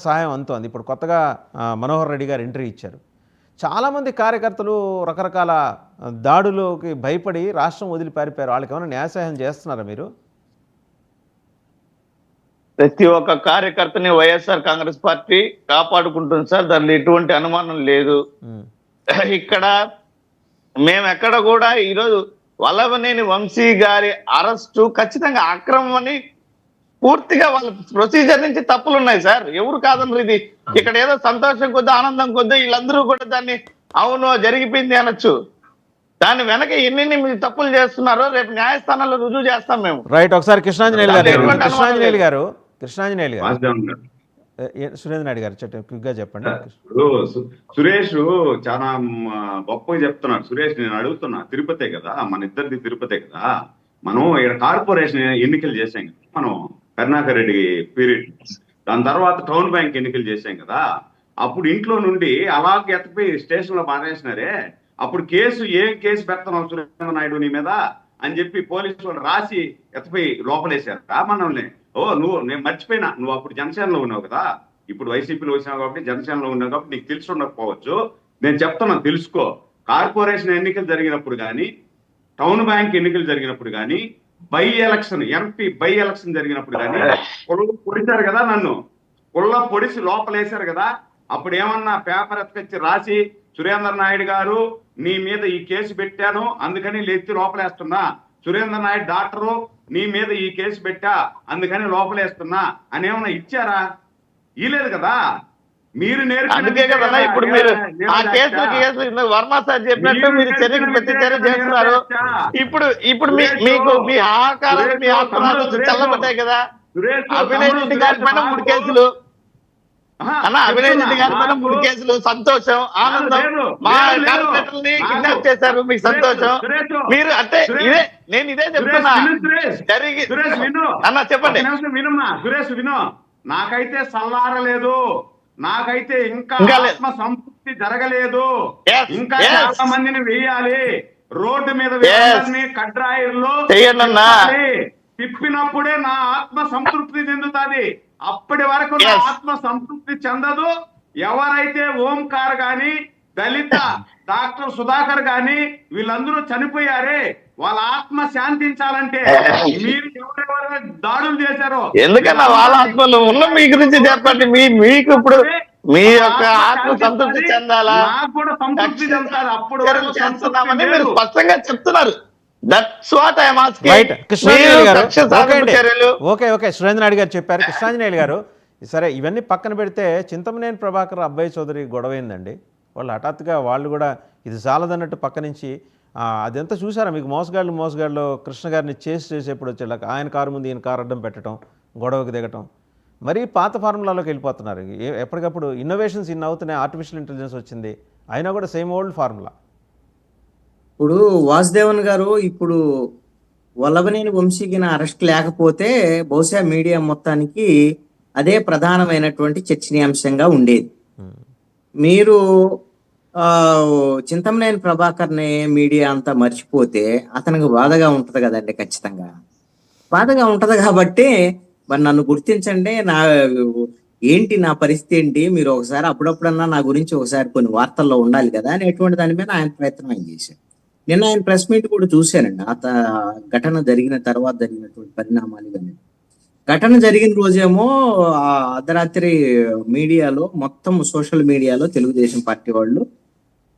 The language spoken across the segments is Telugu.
సహాయం అందుతోంది. ఇప్పుడు కొత్తగా మనోహర్ రెడ్డి గారు ఎంట్రీ ఇచ్చారు. చాలామంది కార్యకర్తలు రకరకాల దాడులోకి భయపడి రాష్ట్రం వదిలి పారిపోయారు. వాళ్ళకి ఏమైనా న్యాయ సహాయం చేస్తున్నారా మీరు? ప్రతి ఒక్క కార్యకర్తని వైఎస్ఆర్ కాంగ్రెస్ పార్టీ కాపాడుకుంటుంది సార్, దానిలో ఎటువంటి అనుమానం లేదు. ఇక్కడ మేము ఎక్కడ కూడా ఈరోజు వల్లభనేని వంశీ గారి అరెస్టు ఖచ్చితంగా అక్రమమని పూర్తిగా వాళ్ళ ప్రొసీజర్ నుంచి తప్పులు ఉన్నాయి సార్. ఎవరు కాదన్నారు. ఇది ఇక్కడ ఏదో సంతోషం కొద్ది ఆనందం కొద్ది వీళ్ళందరూ కూడా దాన్ని అవును జరిగిపోయింది అనొచ్చు. దాని వెనక ఎన్ని మీరు తప్పులు చేస్తున్నారో రేపు న్యాయస్థానాల్లో రుజువు చేస్తాం మేము. రైట్. ఒకసారి కృష్ణాంజనేయులు గారు సురేంద్ర నాయుడు గారు క్విక్ గా చెప్పండి. సురేష్ చాలా గొప్పగా చెప్తున్నారు. సురేష్, నేను అడుగుతున్నా, తిరుపతే కదా, మన ఇద్దరిది తిరుపతే కదా, మనం ఇక్కడ కార్పొరేషన్ ఎన్నికలు చేసాం కదా, మనం కరుణాకర్ రెడ్డి పీరియడ్, దాని తర్వాత టౌన్ బ్యాంక్ ఎన్నికలు చేసాం కదా, అప్పుడు ఇంట్లో నుండి అలాగే ఎత్తపోయి స్టేషన్ లో పారేసినారే, అప్పుడు ఏం కేసు పెడతాం సురేంద్ర నాయుడు నీ మీద అని చెప్పి పోలీసు వాళ్ళు రాసి ఎత్తపోయి లోపలేశారు మనల్ని. నేను మర్చిపోయినా, నువ్వు అప్పుడు జనసేనలో ఉన్నావు కదా, ఇప్పుడు వైసీపీలో వచ్చినావు కాబట్టి జనసేనలో ఉన్నావు కాబట్టి నీకు తెలిసి ఉండకపోవచ్చు. నేను చెప్తున్నాను, తెలుసుకో. కార్పొరేషన్ ఎన్నికలు జరిగినప్పుడు కానీ, టౌన్ బ్యాంక్ ఎన్నికలు జరిగినప్పుడు కానీ, by election MP by election జరిగినప్పుడు కానీ పొడిచారు కదా, నన్ను పొడిసి లోపలేశారు కదా. అప్పుడు ఏమన్నా పేపర్ ఎత్తుకొచ్చి రాసి సురేంద్ర నాయుడు గారు నీ మీద ఈ కేసు పెట్టాను అందుకని ఎత్తి లోపలేస్తున్నా, సురేంద్ర నాయుడు డాక్టరు నీ మీద ఈ కేసు పెట్టా అందుకని లోపలేస్తున్నా అని ఏమన్నా ఇచ్చారా? ఇలేదు కదా. మీరు అందుకే కదా ఇప్పుడు మీరు ఆ కేసులు వర్మ సార్ చెప్పినట్టు మీరు చర్యకు ప్రతి చర్య చేస్తున్నారు. ఇప్పుడు మీకు మీ ఆకారం మీ ఆత్మరాజు చల్లబడ్డాయి కదా. అభినయ్ రెడ్డి గారి పైన 3 కేసులు అభినయ్ రెడ్డి గారి పైన 3 కేసులు. సంతోషం, ఆనందం. మా కార్పొరేటర్ని కిడ్నాప్ చేశారు, మీకు సంతోషం. మీరు అంటే నేను ఇదే చెప్తున్నా. అన్న చెప్పండి. సురేష్ విను, నాకైతే సల్లారలేదు, నాకైతే ఇంకా ఆత్మ సంతృప్తి జరగలేదు. ఇంకా చాలా మందిని వేయాలి రోడ్డు మీద, కడ్రాయిల్లో తిప్పినప్పుడే నా ఆత్మ సంతృప్తి చెందుతుంది. అప్పటి వరకు నా ఆత్మ సంతృప్తి చెందదు. ఎవరైతే ఓంకార్ గాని, దళిత డాక్టర్ సుధాకర్ గాని వీళ్ళందరూ చనిపోయారే, వాళ్ళ ఆత్మ శాంతించాలంటే మీరు ఎవరెవరు దాడులు చేశారో ఎందుకన్నా వాళ్ళ ఆత్మలు ఉన్న మీ గురించి చెప్పండి. మీకు ఇప్పుడు మీ యొక్క ఆత్మ సంతృప్తి చెందాలా? నాకు కూడా సంతృప్తి చెందాలి. అప్పుడు చేస్తున్నామని మీరు స్పష్టంగా చెప్తున్నారు. ఓకే సురేంద్ర నాయుడు గారు చెప్పారు. కృష్ణాంజనేయులు గారు, సరే ఇవన్నీ పక్కన పెడితే చింతమనేని ప్రభాకర్ అబ్బాయి చౌదరి గొడవైందండి. వాళ్ళు హఠాత్తుగా వాళ్ళు కూడా ఇది చాలదన్నట్టు పక్క నుంచి అదంతా చూసారా మీకు? మోసగాళ్ళు కృష్ణ గారిని చేసేప్పుడు వచ్చేలాగా ఆయన కారు ముందు ఈయన కారు అడ్డం పెట్టడం, గొడవకు దిగటం, మరీ పాత ఫార్ములాలోకి వెళ్ళిపోతున్నారు. ఎప్పటికప్పుడు ఇన్నోవేషన్స్ అవుతున్నాయి, ఆర్టిఫిషియల్ ఇంటెలిజెన్స్ వచ్చింది, అయినా కూడా సేమ్ ఓల్డ్ ఫార్ములా. ఇప్పుడు వాసుదేవన్ గారు, ఇప్పుడు వల్లభనేని వంశీకి అరెస్ట్ లేకపోతే బహుశా మీడియా మొత్తానికి అదే ప్రధానమైనటువంటి చర్చనీయాంశంగా ఉండేది. మీరు చింతమనేని ప్రభాకర్ని మీడియా అంతా మర్చిపోతే అతనికి బాధగా ఉంటది కదండి. ఖచ్చితంగా బాధగా ఉంటది. కాబట్టి మరి నన్ను గుర్తించండి, నా పరిస్థితి ఏంటి, మీరు ఒకసారి అప్పుడప్పుడన్నా నా గురించి ఒకసారి కొన్ని వార్తల్లో ఉండాలి కదా అనేటువంటి దాని మీద ఆయన ప్రయత్నం ఆయన చేశారు. నిన్న ఆయన ప్రెస్ మీట్ కూడా చూశానండి. ఘటన జరిగిన తర్వాత జరిగినటువంటి పరిణామాలు కానీ, ఘటన జరిగిన రోజేమో అర్ధరాత్రి మీడియాలో, మొత్తం సోషల్ మీడియాలో తెలుగుదేశం పార్టీ వాళ్ళు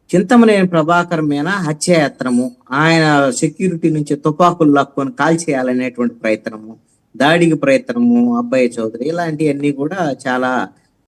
చింతమనేని ప్రభాకర్ మీద హత్యాయత్నము, ఆయన సెక్యూరిటీ నుంచి తుపాకులు లాక్కొని కాల్ చేయాలనేటువంటి ప్రయత్నము, దాడికి ప్రయత్నము, అబ్బాయి చౌదరి, ఇలాంటివన్నీ కూడా చాలా